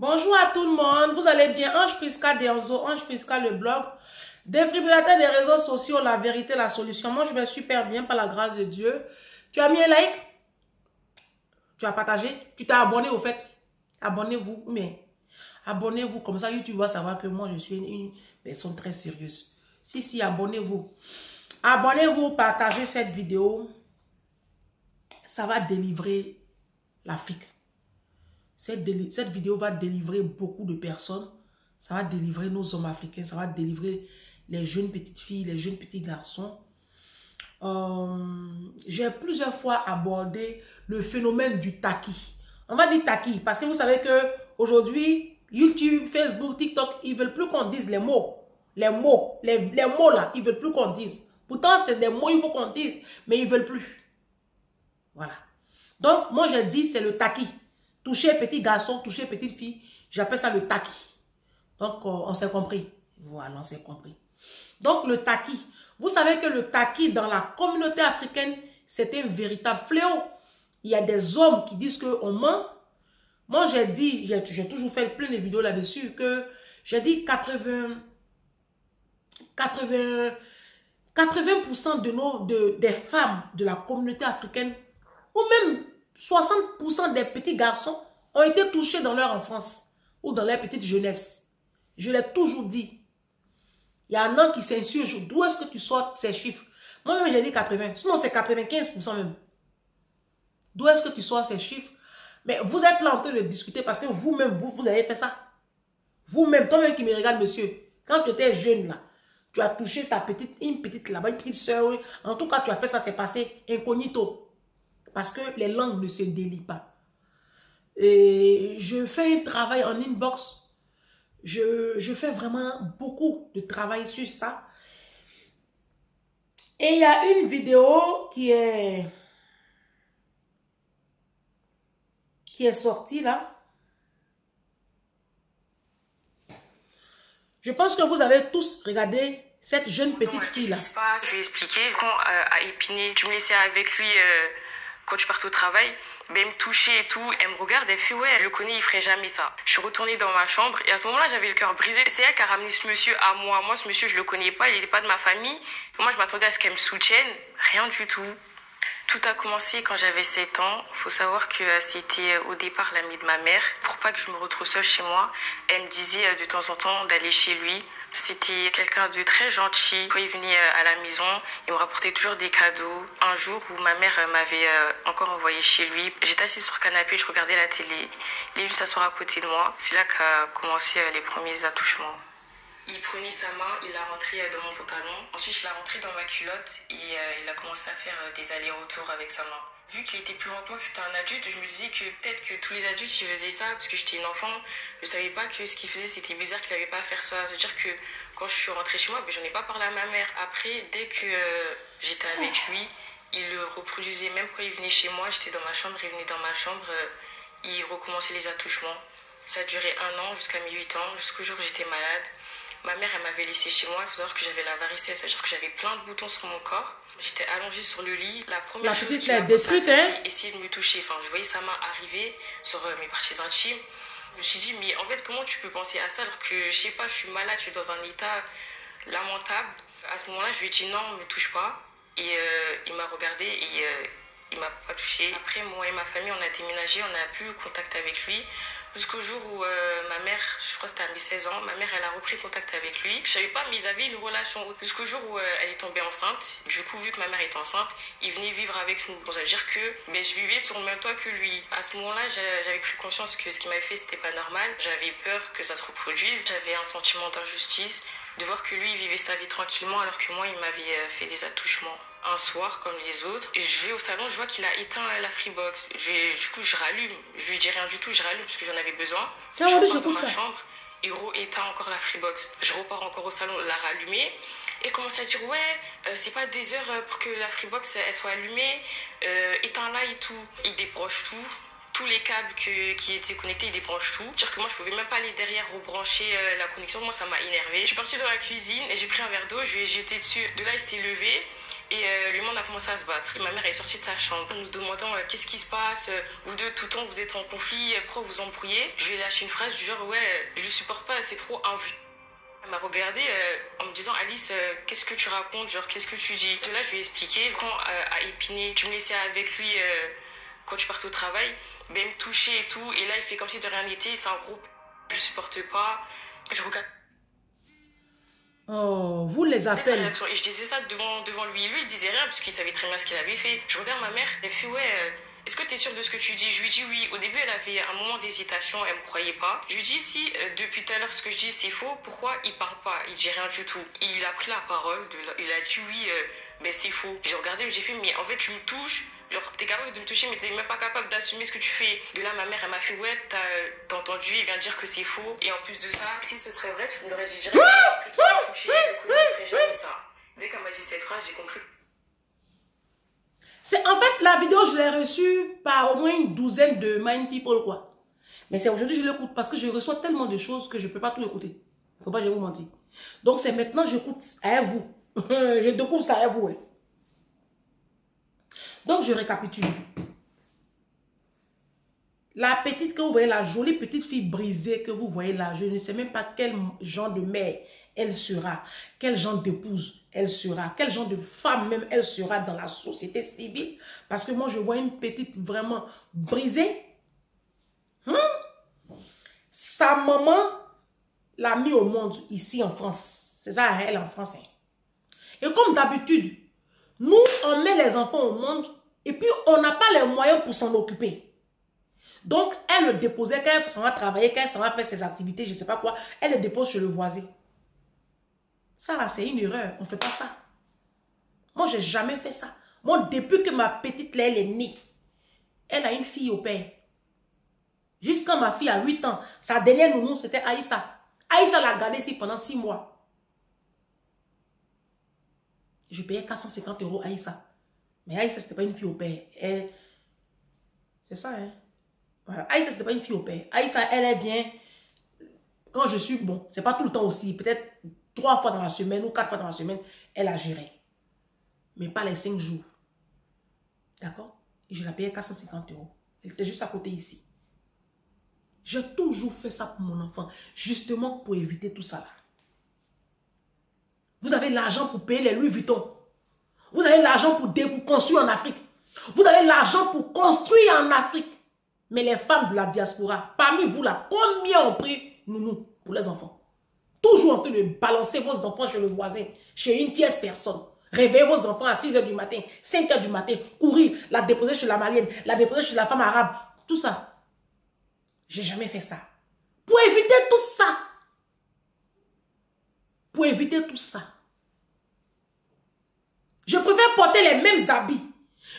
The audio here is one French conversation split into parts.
Bonjour à tout le monde, vous allez bien? Ange Prisca Derzo, Ange Prisca le blog, défibrillateur des réseaux sociaux, la vérité, la solution. Moi je vais super bien par la grâce de Dieu. Tu as mis un like? Tu as partagé? Tu t'es abonné au fait? Abonnez-vous, mais abonnez-vous comme ça YouTube va savoir que moi je suis une personne très sérieuse. Si, abonnez-vous. Abonnez-vous, partagez cette vidéo. Ça va délivrer l'Afrique. Cette vidéo va délivrer beaucoup de personnes. Ça va délivrer nos hommes africains. Ça va délivrer les jeunes petites filles, les jeunes petits garçons. J'ai plusieurs fois abordé le phénomène du taki. On va dire taki parce que vous savez que aujourd'hui, YouTube, Facebook, TikTok, ils veulent plus qu'on dise les mots. Les mots là, ils veulent plus qu'on dise. Pourtant, c'est des mots il faut qu'on dise, mais ils veulent plus. Voilà. Donc, moi, je dis, c'est le taki. Toucher petit garçon, toucher petite fille, j'appelle ça le taki. Donc, on s'est compris. Voilà, on s'est compris. Donc, le taki. Vous savez que le taki, dans la communauté africaine, c'est un véritable fléau. Il y a des hommes qui disent qu'on ment. Moi, j'ai dit, j'ai toujours fait plein de vidéos là-dessus, que j'ai dit 80% des femmes de la communauté africaine, ou même 60% des petits garçons ont été touchés dans leur enfance ou dans leur petite jeunesse. Je l'ai toujours dit. Il y en a qui s'insurgent. D'où est-ce que tu sors ces chiffres? Moi-même, j'ai dit 80. Sinon, c'est 95% même. D'où est-ce que tu sors ces chiffres? Mais vous êtes là en train de discuter parce que vous-même, vous avez fait ça. Vous-même, toi-même qui me regarde, monsieur, quand tu étais jeune là, tu as touché une petite là-bas, une petite soeur. En tout cas, tu as fait ça, c'est passé incognito. Parce que les langues ne se délient pas. Et je fais un travail en inbox. Je fais vraiment beaucoup de travail sur ça. Et il y a une vidéo qui est sortie là. Je pense que vous avez tous regardé cette jeune petite fille là. Qu'est-ce qui se passe? Je lui ai expliqué. Quand à Épinay, je me laissais avec lui quand je partais au travail. Ben, il me touchait et tout, elle me regarde, elle fait ouais, je le connais, il ferait jamais ça. Je suis retournée dans ma chambre et à ce moment-là, j'avais le cœur brisé. C'est elle qui a ramené ce monsieur à moi. Moi, ce monsieur, je le connais pas, il n'était pas de ma famille. Moi, je m'attendais à ce qu'elle me soutienne. Rien du tout. Tout a commencé quand j'avais 7 ans. Faut savoir que c'était au départ l'ami de ma mère. Pour pas que je me retrouve seule chez moi, elle me disait de temps en temps d'aller chez lui. C'était quelqu'un de très gentil. Quand il venait à la maison, il me rapportait toujours des cadeaux. Un jour où ma mère m'avait encore envoyé chez lui, j'étais assise sur le canapé, je regardais la télé. Il est venu s'asseoir à côté de moi. C'est là qu'a commencé les premiers attouchements. Il prenait sa main, il l'a rentrée dans mon pantalon. Ensuite, je l'ai rentrée dans ma culotte et il a commencé à faire des allers-retours avec sa main. Vu qu'il était plus grand que moi, que c'était un adulte, je me disais que peut-être que tous les adultes, ils faisaient ça parce que j'étais une enfant. Je savais pas que ce qu'il faisait, c'était bizarre qu'il n'avait pas à faire ça. C'est-à-dire que quand je suis rentrée chez moi, ben, j'en ai pas parlé à ma mère. Après, dès que j'étais avec lui, il le reproduisait. Même quand il venait chez moi, j'étais dans ma chambre, il venait dans ma chambre, il recommençait les attouchements. Ça a duré 1 an, jusqu'à mes 8 ans, jusqu'au jour où j'étais malade. Ma mère, elle m'avait laissé chez moi. Il faut savoir que j'avais la varicelle, c'est-à-dire que j'avais plein de boutons sur mon corps. J'étais allongée sur le lit. La première chose qu'il a commencé à faire, c'est essayer de me toucher. Enfin, je voyais sa main arriver sur mes parties intimes. Je me suis dit, mais en fait, comment tu peux penser à ça alors que, je sais pas, je suis malade, je suis dans un état lamentable. À ce moment-là, je lui ai dit non, ne me touche pas. Et il m'a regardé et il m'a pas touché. Après, moi et ma famille, on a déménagé, on n'a plus contact avec lui. Jusqu'au jour où ma mère, je crois que c'était à mes 16 ans, ma mère, elle a repris contact avec lui. Je savais pas, mais ils avaient une relation. Jusqu'au jour où elle est tombée enceinte. Du coup, vu que ma mère était enceinte, il venait vivre avec nous. Bon, ça veut dire que je vivais sur le même toit que lui. À ce moment-là, j'avais pris conscience que ce qu'il m'avait fait, c'était pas normal. J'avais peur que ça se reproduise. J'avais un sentiment d'injustice de voir que lui, il vivait sa vie tranquillement alors que moi, il m'avait fait des attouchements. Un soir, comme les autres, et je vais au salon, je vois qu'il a éteint la Freebox. Du coup, je rallume. Je lui dis rien du tout, je rallume parce que j'en avais besoin. Je repars dans ma chambre, il éteint encore la Freebox. Je repars encore au salon, la rallumer, et commence à dire ouais, c'est pas des heures pour que la Freebox elle soit allumée, éteins-la et tout. Il débranche tout. Tous les câbles qui étaient connectés, ils débranchent tout. C'est-à-dire que moi, je pouvais même pas aller derrière rebrancher la connexion. Moi, ça m'a énervé. Je suis partie dans la cuisine et j'ai pris un verre d'eau, je lui ai jeté dessus. De là, il s'est levé. Et le monde a commencé à se battre. Et ma mère est sortie de sa chambre en nous demandant qu'est-ce qui se passe, vous deux tout le temps vous êtes en conflit, pourquoi vous embrouillez. Je lui ai lâché une phrase du genre ouais, je supporte pas, c'est trop invu. Elle m'a regardée en me disant Alice, qu'est-ce que tu racontes, genre qu'est-ce que tu dis. De là je lui ai expliqué quand à Épinay, tu me laissais avec lui quand tu partais au travail, ben, il me touchait et tout, et là il fait comme si de rien n'était, c'est un groupe, je supporte pas. Je regarde. Oh, vous les appelez. Et je disais ça devant lui. Lui, il disait rien parce qu'il savait très bien ce qu'il avait fait. Je regarde ma mère, elle fait ouais, est-ce que tu es sûre de ce que tu dis? Je lui dis oui. Au début, elle avait un moment d'hésitation, elle me croyait pas. Je lui dis si depuis tout à l'heure ce que je dis c'est faux, pourquoi il parle pas? Il dit rien du tout. Il a pris la parole, il a dit oui, ben c'est faux. J'ai regardé, j'ai fait mais en fait tu me touches. Genre, t'es capable de me toucher, mais t'es même pas capable d'assumer ce que tu fais. De là, ma mère, elle m'a fait, ouais, t'as entendu, il vient de dire que c'est faux. Et en plus de ça, si ce serait vrai, tu me l'aurais dit directement après qu'il m'a touché, je connais, il ferait jamais ça. Dès qu'elle m'a dit cette phrase, j'ai compris. En fait, la vidéo, je l'ai reçue par au moins une douzaine de Mind People, quoi. Mais c'est aujourd'hui je l'écoute parce que je reçois tellement de choses que je ne peux pas tout écouter. Faut pas que je vous mentir. Donc, c'est maintenant que j'écoute à vous. Je découvre ça à vous, ouais. Donc, je récapitule. La petite que vous voyez, la jolie petite fille brisée que vous voyez là, je ne sais même pas quel genre de mère elle sera, quel genre d'épouse elle sera, quel genre de femme même elle sera dans la société civile. Parce que moi, je vois une petite vraiment brisée. Sa maman l'a mis au monde ici en France. C'est ça, elle en France. Et comme d'habitude, nous, on met les enfants au monde et puis on n'a pas les moyens pour s'en occuper. Donc, elle le déposait, quand elle s'en va travailler, quand elle s'en va faire ses activités, je ne sais pas quoi, elle le dépose chez le voisin. Ça, là, c'est une erreur. On ne fait pas ça. Moi, je n'ai jamais fait ça. Moi, depuis que ma petite, là, elle est née, elle a une fille au père. Jusqu'à ma fille a 8 ans, sa dernière nounou, c'était Aïssa. Aïssa l'a gardée ici pendant 6 mois. Je payais 450 € Aïssa. Mais Aïssa, ce n'était pas une fille au père. C'est ça, hein. Voilà. Aïssa, ce n'était pas une fille au père. Aïssa, elle est bien. Quand je suis, bon, c'est pas tout le temps aussi. Peut-être 3 fois dans la semaine ou 4 fois dans la semaine, elle a géré. Mais pas les 5 jours. D'accord? Et je la payais 450 €. Elle était juste à côté ici. J'ai toujours fait ça pour mon enfant. Justement pour éviter tout ça. Vous avez l'argent pour payer les Louis Vuitton. Vous avez l'argent pour construire en Afrique. Vous avez l'argent pour construire en Afrique. Mais les femmes de la diaspora, parmi vous là, combien ont pris nounou pour les enfants? Toujours en train de balancer vos enfants chez le voisin, chez une tierce personne. Réveillez vos enfants à 6 h du matin, 5 h du matin, courir, la déposer chez la malienne, la déposer chez la femme arabe. Tout ça. J'ai jamais fait ça. Pour éviter tout ça. Pour éviter tout ça. Je préfère porter les mêmes habits.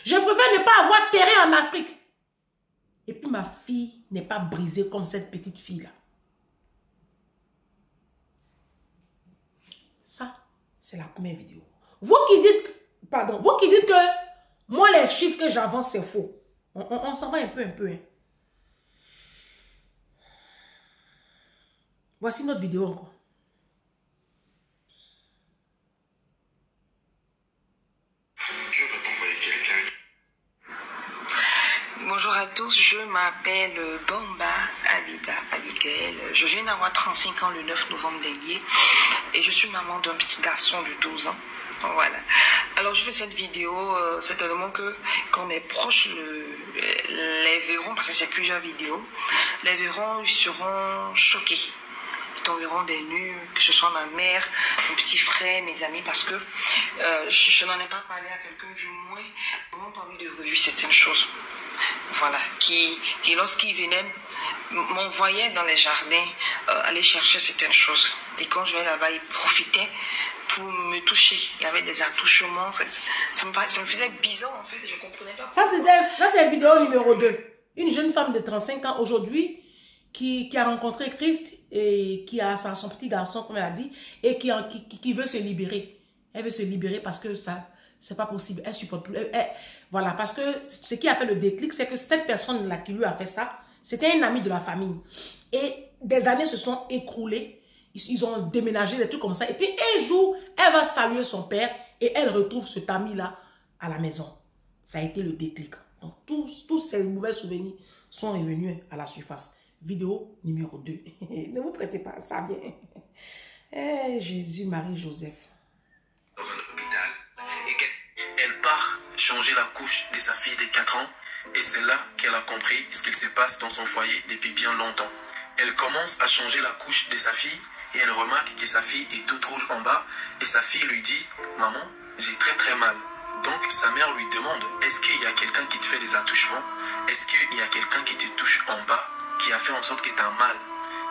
Je préfère ne pas avoir terrain en Afrique. Et puis ma fille n'est pas brisée comme cette petite fille-là. Ça, c'est la première vidéo. Vous qui dites, pardon, vous qui dites que moi, les chiffres que j'avance, c'est faux. On s'en va un peu. Hein. Voici notre vidéo encore. Dieu va t'envoyer quelqu'un. Bonjour à tous, je m'appelle Bamba Abida Abigail. Je viens d'avoir 35 ans le 9 novembre dernier et je suis maman d'un petit garçon de 12 ans. Voilà. Alors je fais cette vidéo certainement que quand mes proches les verront, parce que c'est plusieurs vidéos, les verront, ils seront choqués. Ils tomberont des nues, que ce soit ma mère, mon petit frère, mes amis, parce que je n'en ai pas parlé à quelqu'un, du moins, ils m'ont pas envie de revivre certaines choses. Voilà, qui lorsqu'ils venaient, m'envoyaient dans les jardins aller chercher certaines choses. Et quand je vais là-bas, ils profitaient pour me toucher. Il y avait des attouchements. Ça me faisait bizarre, en fait. Je ne comprenais pas. Ça, c'est la vidéo numéro 2. Une jeune femme de 35 ans aujourd'hui qui a rencontré Christ et qui a son petit garçon, comme elle a dit, et qui veut se libérer. Elle veut se libérer parce que ça, c'est pas possible. Elle supporte plus. Voilà, parce que ce qui a fait le déclic, c'est que cette personne-là qui lui a fait ça, c'était un ami de la famille. Et des années se sont écroulées. Ils ont déménagé, des trucs comme ça. Et puis un jour, elle va saluer son père et elle retrouve cet ami-là à la maison. Ça a été le déclic. Donc tous ces mauvais souvenirs sont revenus à la surface. Vidéo numéro 2. Ne vous pressez pas, ça vient. Eh, Jésus, Marie, Joseph. Dans un hôpital et qu'elle part changer la couche de sa fille de 4 ans et c'est là qu'elle a compris ce qu'il se passe dans son foyer depuis bien longtemps. Elle commence à changer la couche de sa fille et elle remarque que sa fille est toute rouge en bas et sa fille lui dit « Maman, j'ai très très mal ». Donc sa mère lui demande « Est-ce qu'il y a quelqu'un qui te fait des attouchements? Est-ce qu'il y a quelqu'un qui te touche en bas qui a fait en sorte que tu as mal ?»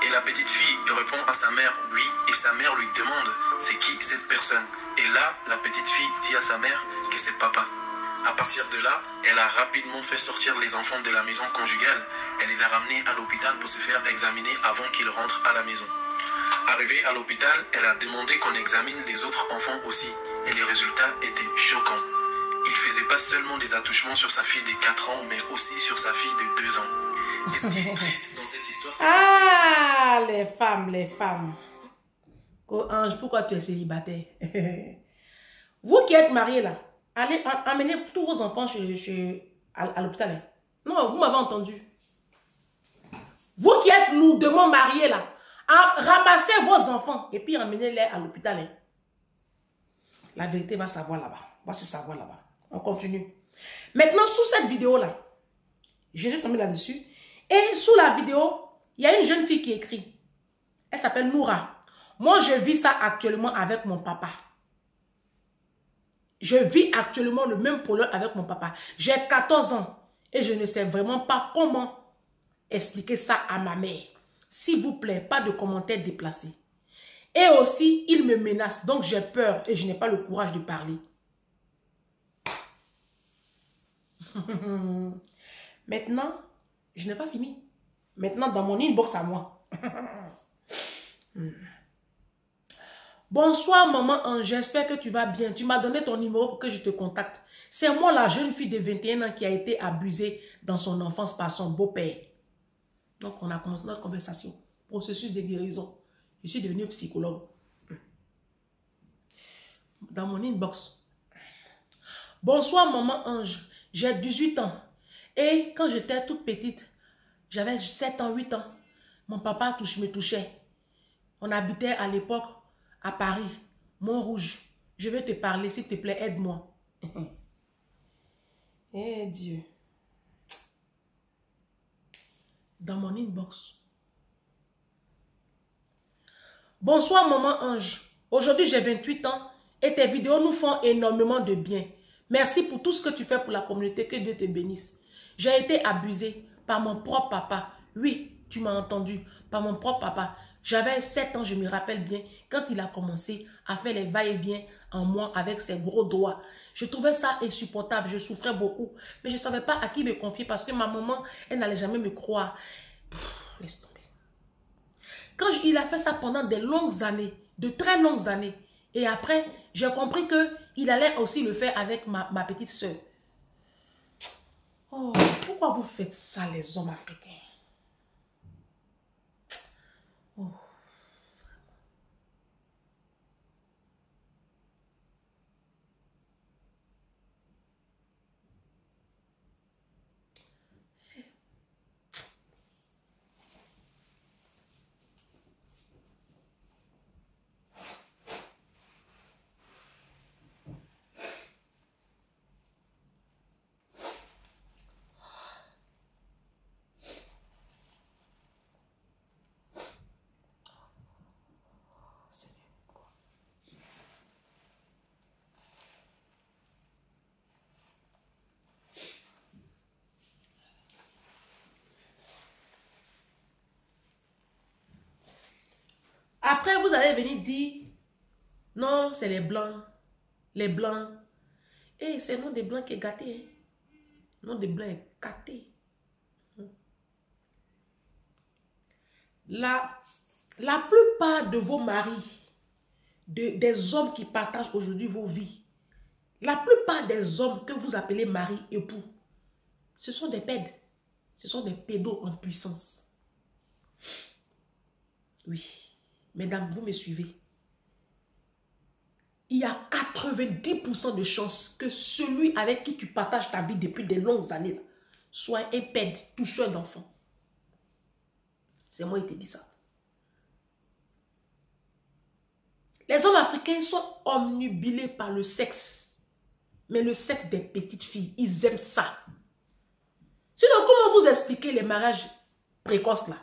Et la petite fille répond à sa mère « Oui » et sa mère lui demande « C'est qui cette personne ?» Et là, la petite fille dit à sa mère que c'est papa. À partir de là, elle a rapidement fait sortir les enfants de la maison conjugale. Elle les a ramenés à l'hôpital pour se faire examiner avant qu'ils rentrent à la maison. Arrivée à l'hôpital, elle a demandé qu'on examine les autres enfants aussi. Et les résultats étaient choquants. Il faisait pas seulement des attouchements sur sa fille de 4 ans, mais aussi sur sa fille de 2 ans. Et ce qui est triste dans cette histoire, c'est Ah, les femmes, les femmes. Oh, Ange, pourquoi tu es célibataire? Vous qui êtes mariés là, allez amener tous vos enfants à l'hôpital. Non, vous m'avez entendu. Vous qui êtes lourdement mariés là, ramassez vos enfants et puis emmenez-les à l'hôpital. La vérité va savoir là-bas. Va se savoir là-bas. On continue. Maintenant, sous cette vidéo-là, j'ai tombé là-dessus. Et sous la vidéo, il y a une jeune fille qui écrit. Elle s'appelle Noura. Moi, je vis ça actuellement avec mon papa. Je vis actuellement le même problème avec mon papa. J'ai 14 ans et je ne sais vraiment pas comment expliquer ça à ma mère. S'il vous plaît, pas de commentaires déplacés. Et aussi, il me menace, donc j'ai peur et je n'ai pas le courage de parler. Maintenant, je n'ai pas fini. Maintenant, dans mon inbox à moi. Bonsoir, maman Ange, j'espère que tu vas bien. Tu m'as donné ton numéro pour que je te contacte. C'est moi, la jeune fille de 21 ans qui a été abusée dans son enfance par son beau-père. Donc, on a commencé notre conversation. Processus de guérison. Je suis devenue psychologue. Dans mon inbox. Bonsoir, maman Ange. J'ai 18 ans. Et quand j'étais toute petite, j'avais 7 ans, 8 ans. Mon papa me touchait. On habitait à l'époque à Paris, Montrouge. Je vais te parler, s'il te plaît, aide-moi. Eh Dieu. Dans mon inbox. Bonsoir, maman Ange. Aujourd'hui, j'ai 28 ans et tes vidéos nous font énormément de bien. Merci pour tout ce que tu fais pour la communauté. Que Dieu te bénisse. J'ai été abusée par mon propre papa. Oui, tu m'as entendu. Par mon propre papa. J'avais 7 ans, je me rappelle bien, quand il a commencé à faire les va-et-vient en moi avec ses gros doigts. Je trouvais ça insupportable, je souffrais beaucoup. Mais je ne savais pas à qui me confier parce que ma maman, elle n'allait jamais me croire. Laisse tomber. Quand il a fait ça pendant des longues années, de très longues années, et après, j'ai compris qu'il allait aussi le faire avec ma petite soeur. Oh, pourquoi vous faites ça, les hommes africains? Oh. Après, vous allez venir dire, non, c'est les blancs. Les blancs. Et c'est le nom des blancs qui est gâté. Hein? Le nom des blancs est gâté. La plupart de vos maris, des hommes qui partagent aujourd'hui vos vies, la plupart des hommes que vous appelez mari, époux, ce sont des pèdes. Ce sont des pédos en puissance. Oui. Mesdames, vous me suivez. Il y a 90% de chances que celui avec qui tu partages ta vie depuis de longues années là, soit un pède, toucheur d'enfant. C'est moi qui te dis ça. Les hommes africains sont omnubilés par le sexe. Mais le sexe des petites filles, ils aiment ça. Sinon, comment vous expliquer les mariages précoces là?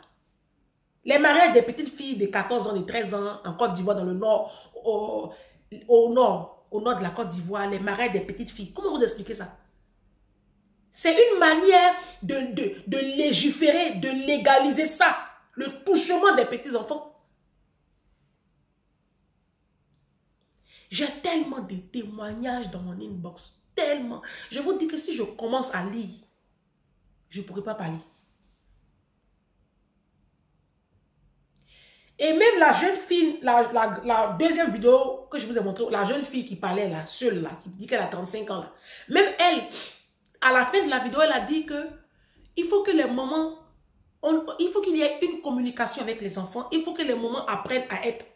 Les mariages des petites filles de 14 ans, de 13 ans, en Côte d'Ivoire, dans le nord, au nord de la Côte d'Ivoire, les mariages des petites filles. Comment vous expliquez ça? C'est une manière de légiférer, de légaliser ça. Le touchement des petits enfants. J'ai tellement de témoignages dans mon inbox. Tellement. Je vous dis que si je commence à lire, je ne pourrai pas parler. Et même la jeune fille, la deuxième vidéo que je vous ai montré, la jeune fille qui parlait là, seule là, qui dit qu'elle a 35 ans là. Même elle, à la fin de la vidéo, elle a dit que il faut que les mamans, il faut qu'il y ait une communication avec les enfants. Il faut que les mamans apprennent à être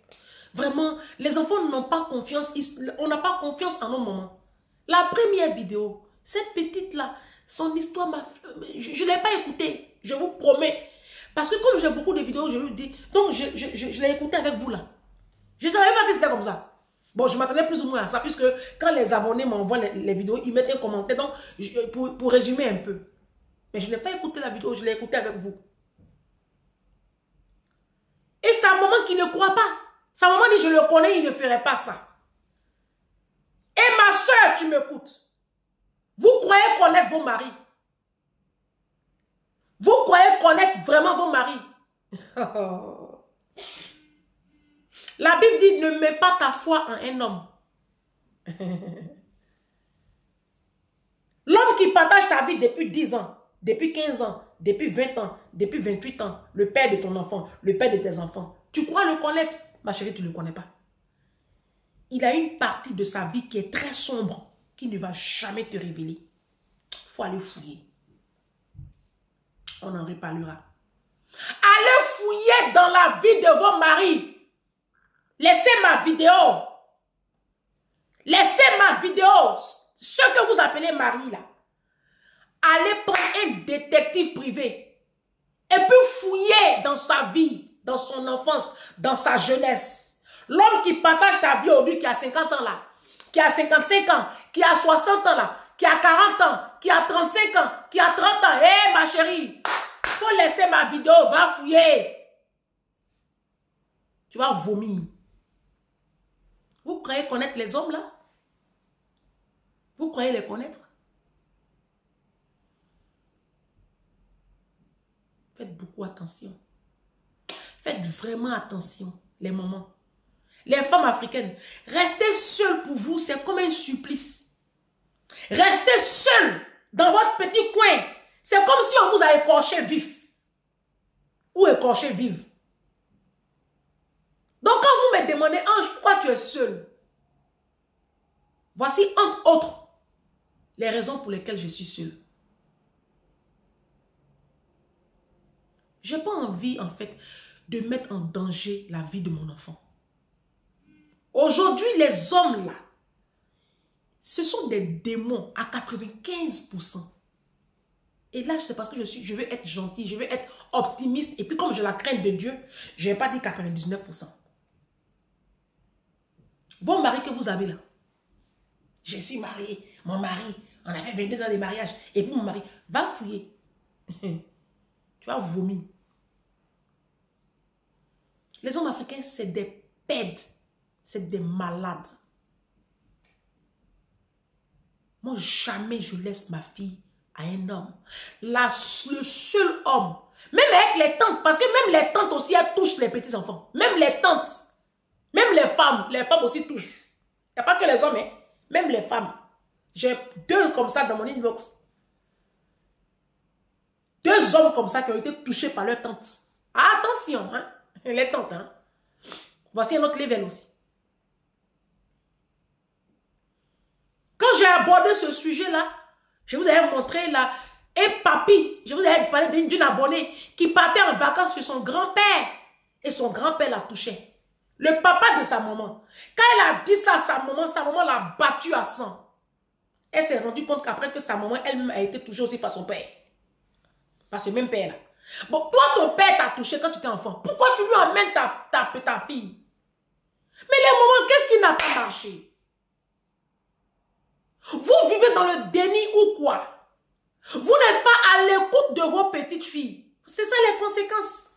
vraiment, les enfants n'ont pas confiance, on n'a pas confiance en nos mamans. La première vidéo, cette petite là, son histoire m'a... Je ne l'ai pas écoutée, je vous promets. Parce que comme j'ai beaucoup de vidéos, je lui dis, donc je l'ai écouté avec vous là. Je ne savais pas que c'était comme ça. Bon, je m'attendais plus ou moins à ça, puisque quand les abonnés m'envoient les vidéos, ils mettent un commentaire, donc pour résumer un peu. Mais je n'ai pas écouté la vidéo, je l'ai écouté avec vous. Et sa maman qui ne croit pas. Sa maman dit, je le connais, il ne ferait pas ça. Et ma soeur, tu m'écoutes. Vous croyez connaître vos maris? Vous croyez connaître vraiment vos maris? La Bible dit, ne mets pas ta foi en un homme. L'homme qui partage ta vie depuis 10 ans, depuis 15 ans, depuis 20 ans, depuis 28 ans, le père de ton enfant, le père de tes enfants, tu crois le connaître? Ma chérie, tu ne le connais pas. Il a une partie de sa vie qui est très sombre, qui ne va jamais te révéler. Il faut aller fouiller. On en reparlera. Allez fouiller dans la vie de vos maris. Laissez ma vidéo. Laissez ma vidéo. Ce que vous appelez mari là. Allez prendre un détective privé. Et puis fouiller dans sa vie, dans son enfance, dans sa jeunesse. L'homme qui partage ta vie aujourd'hui, qui a 50 ans là, qui a 55 ans, qui a 60 ans là, qui a 40 ans, qui a 35 ans, qui a 30 ans. Hé ma chérie, il faut laisser ma vidéo, va fouiller. Tu vas vomir. Vous croyez connaître les hommes là? Vous croyez les connaître? Faites beaucoup attention. Faites vraiment attention, les mamans. Les femmes africaines, rester seules pour vous, c'est comme un supplice. Rester seule dans votre petit coin, c'est comme si on vous a écorché vif. Ou écorché vive. Donc quand vous me demandez, Ange, pourquoi tu es seule? Voici entre autres les raisons pour lesquelles je suis seule. Je n'ai pas envie en fait de mettre en danger la vie de mon enfant. Aujourd'hui, les hommes là, ce sont des démons à 95%. Et là, c'est parce que je veux être gentil, je veux être optimiste. Et puis comme j'ai la crainte de Dieu, je ne vais pas dire 99%. Vos maris que vous avez là, je suis mariée, mon mari, on a fait 22 ans de mariage. Et puis mon mari, va fouiller. Tu vas vomir. Les hommes africains, c'est des pèdes. C'est des malades. Moi, jamais je laisse ma fille à un homme. Le seul homme, même avec les tantes, parce que même les tantes aussi, elles touchent les petits enfants. Même les tantes, même les femmes aussi touchent. Il n'y a pas que les hommes, hein. Même les femmes. J'ai 2 comme ça dans mon inbox. 2 hommes comme ça qui ont été touchés par leur tante. Attention, hein. Les tantes, hein. Voici un autre level aussi. Quand j'ai abordé ce sujet-là, je vous avais montré là, un papy, je vous avais parlé d'une abonnée qui partait en vacances chez son grand-père. Et son grand-père la touchait. Le papa de sa maman. Quand elle a dit ça à sa maman l'a battu à sang. Elle s'est rendue compte qu'après que sa maman elle-même a été touchée aussi par son père. Par ce même père-là. Bon, toi, ton père t'a touché quand tu étais enfant. Pourquoi tu lui emmènes ta fille? Mais les moments, qu'est-ce qui n'a pas marché? Vous vivez dans le déni ou quoi? Vous n'êtes pas à l'écoute de vos petites filles. C'est ça les conséquences.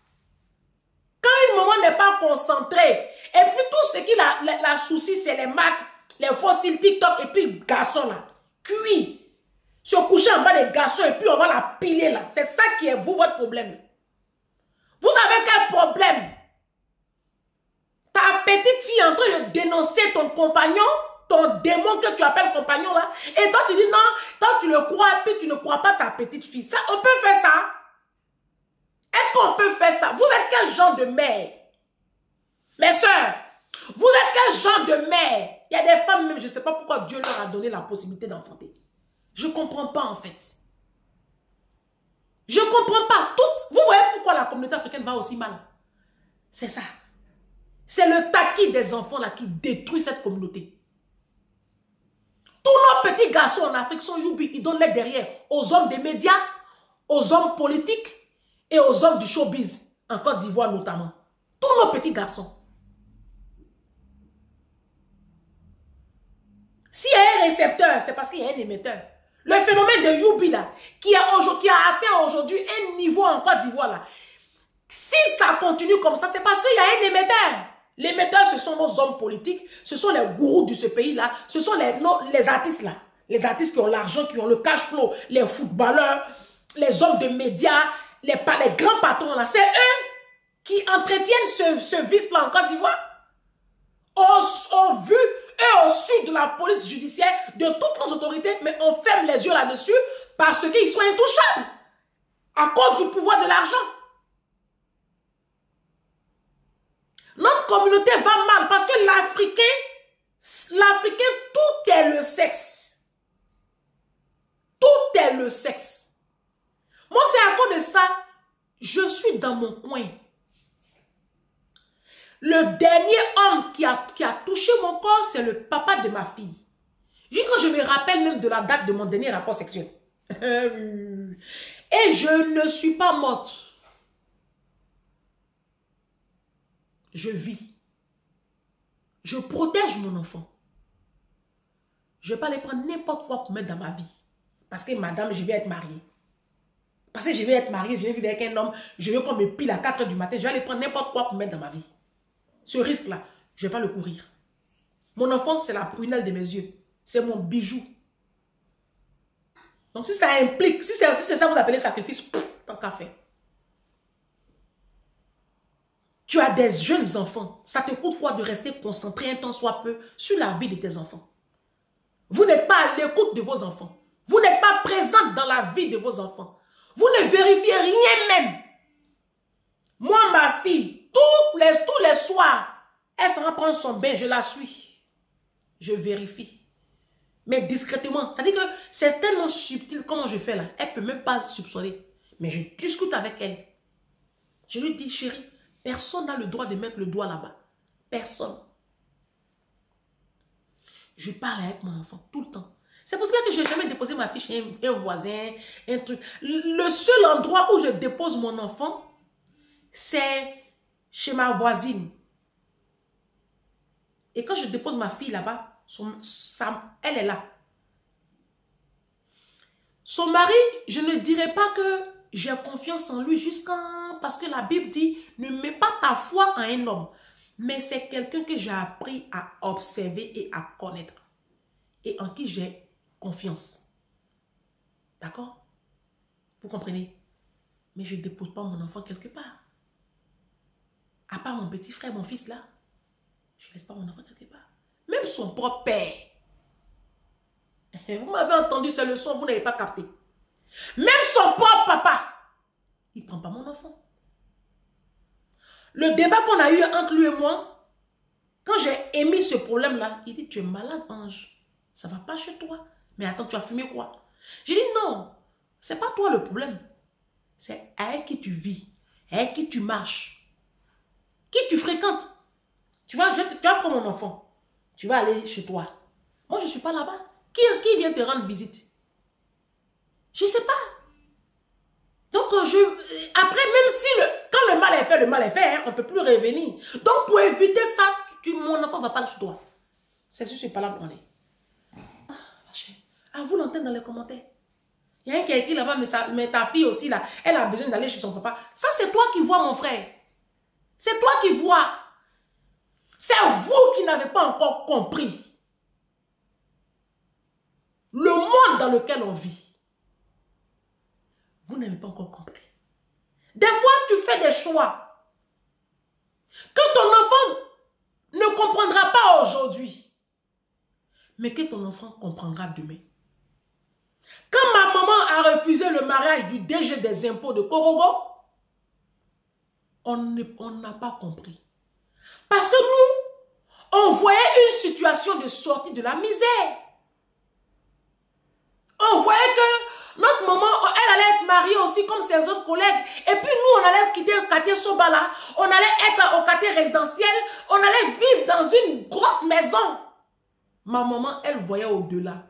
Quand une maman n'est pas concentrée, et puis tout ce qui la soucie, c'est les maths, les fossiles TikTok, et puis garçons là, cuit. Se coucher en bas des garçons, et puis on va la piler là. C'est ça qui est vous, votre problème. Vous avez quel problème? Ta petite fille est en train de dénoncer ton compagnon, ton démon que tu appelles compagnon là, et toi tu dis non, toi tu le crois, et puis tu ne crois pas ta petite fille. Ça, on peut faire ça? Est-ce qu'on peut faire ça? Vous êtes quel genre de mère? Mes soeurs, vous êtes quel genre de mère? Il y a des femmes même, je ne sais pas pourquoi Dieu leur a donné la possibilité d'enfanter. Je ne comprends pas en fait. Je ne comprends pas. Vous voyez pourquoi la communauté africaine va aussi mal? C'est ça. C'est le taquis des enfants là qui détruit cette communauté. Tous nos petits garçons en Afrique sont youbi. Ils donnent l'aide derrière aux hommes des médias, aux hommes politiques et aux hommes du showbiz, en Côte d'Ivoire notamment. Tous nos petits garçons. S'il y a un récepteur, c'est parce qu'il y a un émetteur. Le phénomène de Youbi là, qui a atteint aujourd'hui un niveau en Côte d'Ivoire là, si ça continue comme ça, c'est parce qu'il y a un émetteur. L'émetteur, ce sont nos hommes politiques, ce sont les gourous de ce pays là, ce sont les artistes là. Les artistes qui ont l'argent, qui ont le cash flow, les footballeurs, les hommes de médias, les grands patrons là. C'est eux qui entretiennent ce vice-là en Côte d'Ivoire. Au vu et au su de la police judiciaire, de toutes nos autorités, mais on ferme les yeux là-dessus parce qu'ils sont intouchables à cause du pouvoir de l'argent. Notre communauté va mal parce que l'Africain, tout est le sexe. Tout est le sexe. Moi, c'est à cause de ça, je suis dans mon coin. Le dernier homme qui a touché mon corps, c'est le papa de ma fille. Quand je me rappelle même de la date de mon dernier rapport sexuel. Et je ne suis pas morte. Je vis. Je protège mon enfant. Je ne vais pas les prendre n'importe quoi pour mettre dans ma vie. Parce que madame, je vais être mariée. Parce que je vais être mariée, je vais vivre avec un homme, je veux qu'on me pile à 4 h du matin, je vais aller prendre n'importe quoi pour mettre dans ma vie. Ce risque-là, je ne vais pas le courir. Mon enfant, c'est la prunelle de mes yeux. C'est mon bijou. Donc si ça implique, si c'est ça vous appelez sacrifice, tant qu'à faire. Tu as des jeunes enfants. Ça te coûte quoi de rester concentré un temps soit peu sur la vie de tes enfants? Vous n'êtes pas à l'écoute de vos enfants. Vous n'êtes pas présente dans la vie de vos enfants. Vous ne vérifiez rien même. Moi, ma fille, tous les soirs, elle s'en va prendre son bain, je la suis. Je vérifie. Mais discrètement. C'est-à-dire que c'est tellement subtil comment je fais là. Elle ne peut même pas soupçonner. Mais je discute avec elle. Je lui dis, chérie, personne n'a le droit de mettre le doigt là-bas. Personne. Je parle avec mon enfant tout le temps. C'est pour cela que je n'ai jamais déposé ma fille chez un voisin, un truc. Le seul endroit où je dépose mon enfant, c'est chez ma voisine. Et quand je dépose ma fille là-bas, elle est là. Son mari, je ne dirais pas que j'ai confiance en lui parce que la Bible dit, ne mets pas ta foi en un homme. Mais c'est quelqu'un que j'ai appris à observer et à connaître. Et en qui j'ai confiance. D'accord? Vous comprenez? Mais je ne dépose pas mon enfant quelque part. À part mon petit frère, mon fils là. Je ne laisse pas mon enfant quelque part. Même son propre père. Vous m'avez entendu ces leçons, vous n'avez pas capté. Même son propre papa. Il ne prend pas mon enfant. Le débat qu'on a eu entre lui et moi, quand j'ai émis ce problème-là, il dit, tu es malade, Ange. Ça ne va pas chez toi. Mais attends, tu as fumé quoi? J'ai dit, non, ce n'est pas toi le problème. C'est avec qui tu vis, avec qui tu marches, qui tu fréquentes. Tu vas prendre mon enfant. Tu vas aller chez toi. Moi, je ne suis pas là-bas. Qui vient te rendre visite? Je ne sais pas. Donc, après, même si quand le mal est fait, hein, on ne peut plus revenir. Donc, pour éviter ça, mon enfant ne va pas chez toi. C'est sûr, je ne suis pas là pour aller. À vous l'entendre dans les commentaires. Il y a un qui a écrit là-bas, mais ta fille aussi, là, elle a besoin d'aller chez son papa. Ça, c'est toi qui vois, mon frère. C'est toi qui vois. C'est vous qui n'avez pas encore compris le monde dans lequel on vit. Vous n'avez pas encore compris. Des fois, tu fais des choix que ton enfant ne comprendra pas aujourd'hui, mais que ton enfant comprendra demain. Quand ma maman a refusé le mariage du DG des impôts de Korogo, on n'a pas compris. Parce que nous, on voyait une situation de sortie de la misère. On voyait que notre maman, elle allait être mariée aussi comme ses autres collègues. Et puis nous, on allait quitter le quartier Sobala. On allait être au quartier résidentiel. On allait vivre dans une grosse maison. Ma maman, elle voyait au-delà.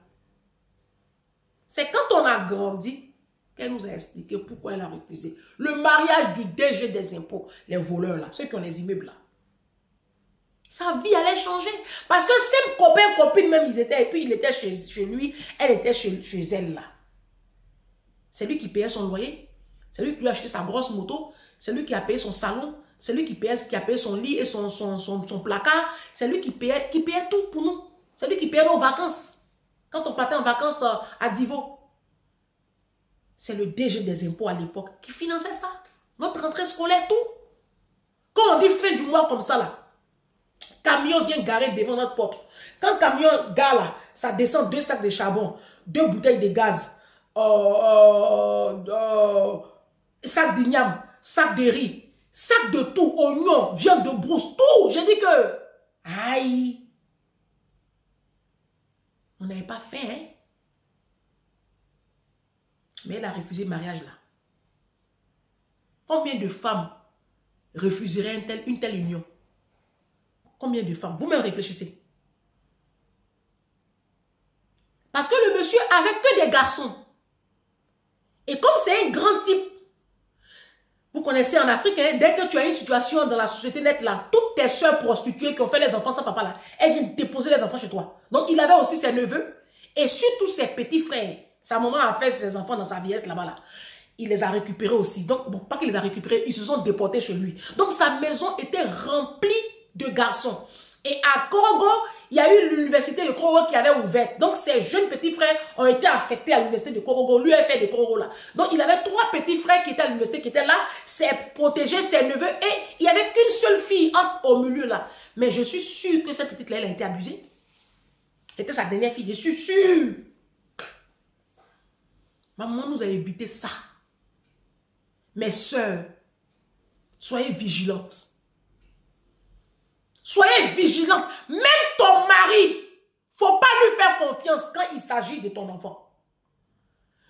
C'est quand on a grandi qu'elle nous a expliqué pourquoi elle a refusé le mariage du DG des impôts. Les voleurs là, ceux qui ont les immeubles là. Sa vie allait changer. Parce que ses copains, copines même, ils étaient, et puis il était chez lui, elle était chez elle là. C'est lui qui payait son loyer. C'est lui qui lui a acheté sa grosse moto. C'est lui qui a payé son salon. C'est lui qui a payé son lit et son placard. C'est lui qui payait tout pour nous. C'est lui qui payait nos vacances. Quand on partait en vacances à Divo. C'est le DG des impôts à l'époque qui finançait ça. Notre rentrée scolaire, tout. Quand on dit fin du mois comme ça là, camion vient garer devant notre porte. Quand camion gare là, ça descend 2 sacs de charbon, 2 bouteilles de gaz, sac d'igname, sac de riz, sac de tout, oignon, viande de brousse, tout. J'ai dit que, aïe, on n'avait pas fait, hein. Mais elle a refusé le mariage là. Combien de femmes refuseraient une telle union? Combien de femmes? Vous-même réfléchissez. Parce que le monsieur avait que des garçons. Et comme c'est un grand type, vous connaissez en Afrique, hein, dès que tu as une situation dans la société nette là, toutes tes soeurs prostituées qui ont fait les enfants sans papa là, elles viennent déposer les enfants chez toi. Donc il avait aussi ses neveux et surtout ses petits frères. Sa maman a fait ses enfants dans sa vieillesse là-bas là. Il les a récupérés aussi. Donc, bon, pas qu'il les a récupérés, ils se sont déportés chez lui. Donc sa maison était remplie de garçons. Et à Korogo, il y a eu l'université de Korogo qui avait ouvert. Donc, ces jeunes petits frères ont été affectés à l'université de Korogo, l'UFR de Korogo là. Donc, il avait 3 petits frères qui étaient à l'université, qui étaient là, ses protégés, ses neveux, et il n'y avait qu'une seule fille au milieu là. Mais je suis sûre que cette petite là, elle a été abusée. C'était sa dernière fille, je suis sûre. Maman nous a évité ça. Mes sœurs, soyez vigilantes. Soyez vigilantes. Même ton mari, il ne faut pas lui faire confiance quand il s'agit de ton enfant.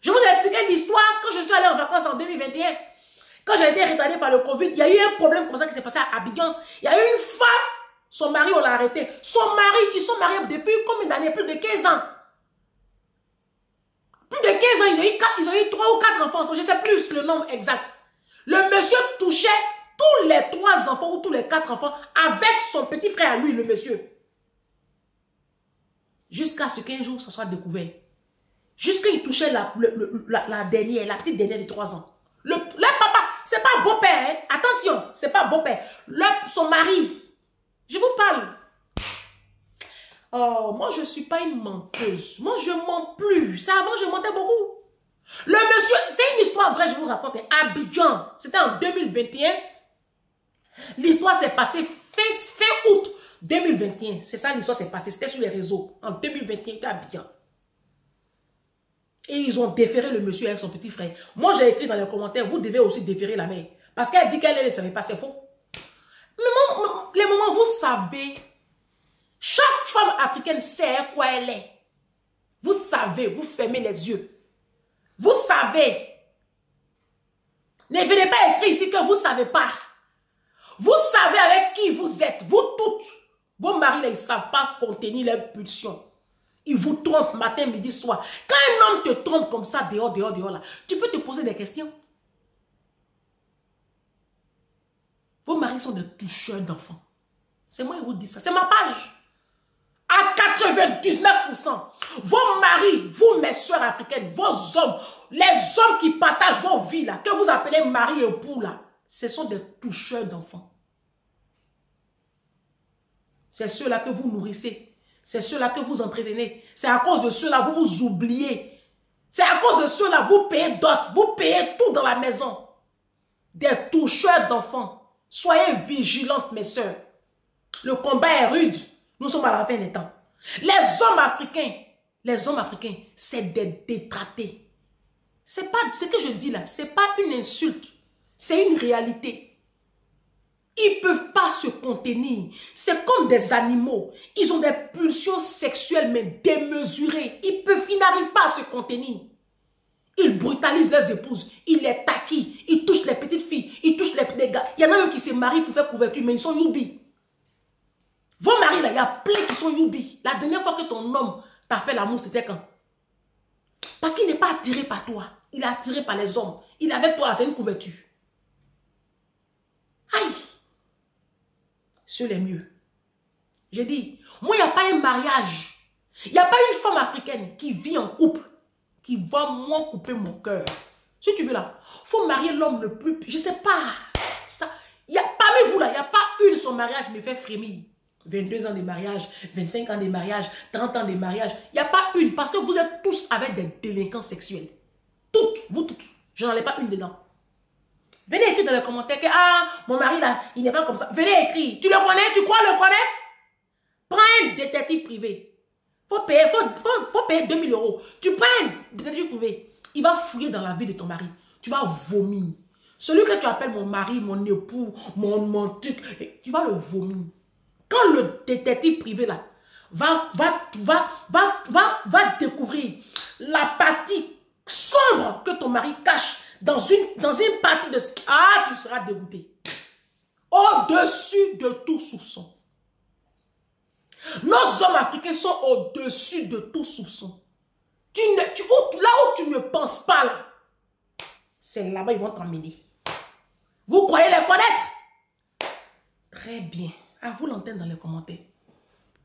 Je vous ai expliqué l'histoire quand je suis allée en vacances en 2021. Quand j'ai été retardée par le Covid, il y a eu un problème comme ça qui s'est passé à Abidjan. Il y a eu une femme, son mari, on l'a arrêté. Son mari, ils sont mariés depuis combien d'années? Plus de 15 ans. Plus de 15 ans, ils ont eu 3 ou 4 enfants. Je ne sais plus le nombre exact. Le monsieur touchait tous les 3 enfants ou tous les 4 enfants avec son petit frère à lui, le monsieur. Jusqu'à ce qu'un jour, ça soit découvert. Jusqu'à il touchait la petite dernière de 3 ans. Le papa, c'est pas beau-père, hein? Attention, c'est pas beau-père. Son mari, je vous parle. Oh, moi, je ne suis pas une menteuse. Moi, je ne mens plus. C'est avant, je mentais beaucoup. Le monsieur, c'est une histoire vraie, je vous raconte. Abidjan, c'était en 2021. L'histoire s'est passée fin août 2021. C'est ça, l'histoire s'est passée. C'était sur les réseaux. En 2021, c'était à Abidjan. Et ils ont déféré le monsieur avec son petit frère. Moi, j'ai écrit dans les commentaires, vous devez aussi déférer la mère. Parce qu'elle dit qu'elle ne savait pas, c'est faux. Mais les moments, vous savez... Chaque femme africaine sait quoi elle est. Vous savez, vous fermez les yeux. Vous savez. Ne venez pas écrire ici que vous ne savez pas. Vous savez avec qui vous êtes, vous toutes, vos maris, là, ils ne savent pas contenir leurs pulsions. Ils vous trompent matin, midi, soir. Quand un homme te trompe comme ça, dehors, là, tu peux te poser des questions. Vos maris sont des toucheurs d'enfants. C'est moi qui vous dis ça. C'est ma page. À 99%, vos maris, vous, mes soeurs africaines, vos hommes, les hommes qui partagent vos vies, là, que vous appelez mari et époux, là, ce sont des toucheurs d'enfants. C'est ceux-là que vous nourrissez. C'est ceux-là que vous entretenez. C'est à cause de ceux-là que vous oubliez. C'est à cause de ceux-là que vous payez dot. Vous payez tout dans la maison. Des toucheurs d'enfants. Soyez vigilantes, mes soeurs. Le combat est rude. Nous sommes à la fin des temps. Les hommes africains, c'est des détractés. C'est pas ce que je dis là, c'est pas une insulte. C'est une réalité. Ils ne peuvent pas se contenir. C'est comme des animaux. Ils ont des pulsions sexuelles, mais démesurées. Ils n'arrivent pas à se contenir. Ils brutalisent leurs épouses. Ils les taquillent. Ils touchent les petites filles. Ils touchent les gars. Il y en a même qui se marient pour faire couverture, mais ils sont youbi. Vos maris, là, il y a plein qui sont youbi. La dernière fois que ton homme t'a fait l'amour, c'était quand? Parce qu'il n'est pas attiré par toi. Il est attiré par les hommes. Il est avec toi, c'est une couverture. Aïe! C'est les mieux. J'ai dit, moi, il n'y a pas un mariage. Il n'y a pas une femme africaine qui vit en couple, qui va moi couper mon cœur. Si tu veux là, il faut marier l'homme le plus... Je ne sais pas. Ça, parmi vous là, il n'y a pas une, son mariage me fait frémir. 22 ans de mariage, 25 ans de mariage, 30 ans de mariage. Il n'y a pas une, parce que vous êtes tous avec des délinquants sexuels. Toutes, vous toutes. Je n'en ai pas une dedans. Venez écrire dans les commentaires que mon mari là, il n'est pas comme ça. Venez écrire. Tu le connais? Tu crois le connaître? Prends un détective privé. Faut payer 2000 €. Tu prends un détective privé. Il va fouiller dans la vie de ton mari. Tu vas vomir. Celui que tu appelles mon mari, mon époux, mon truc, tu vas le vomir. Quand le détective privé là va découvrir la partie sombre que ton mari cache dans une partie de... Ah, tu seras dégoûté. Au-dessus de tout soupçon. Nos hommes africains sont au-dessus de tout soupçon. Là où tu ne penses pas, là, c'est là-bas ils vont t'emmener. Vous croyez les connaître? Très bien. À vous l'antenne dans les commentaires.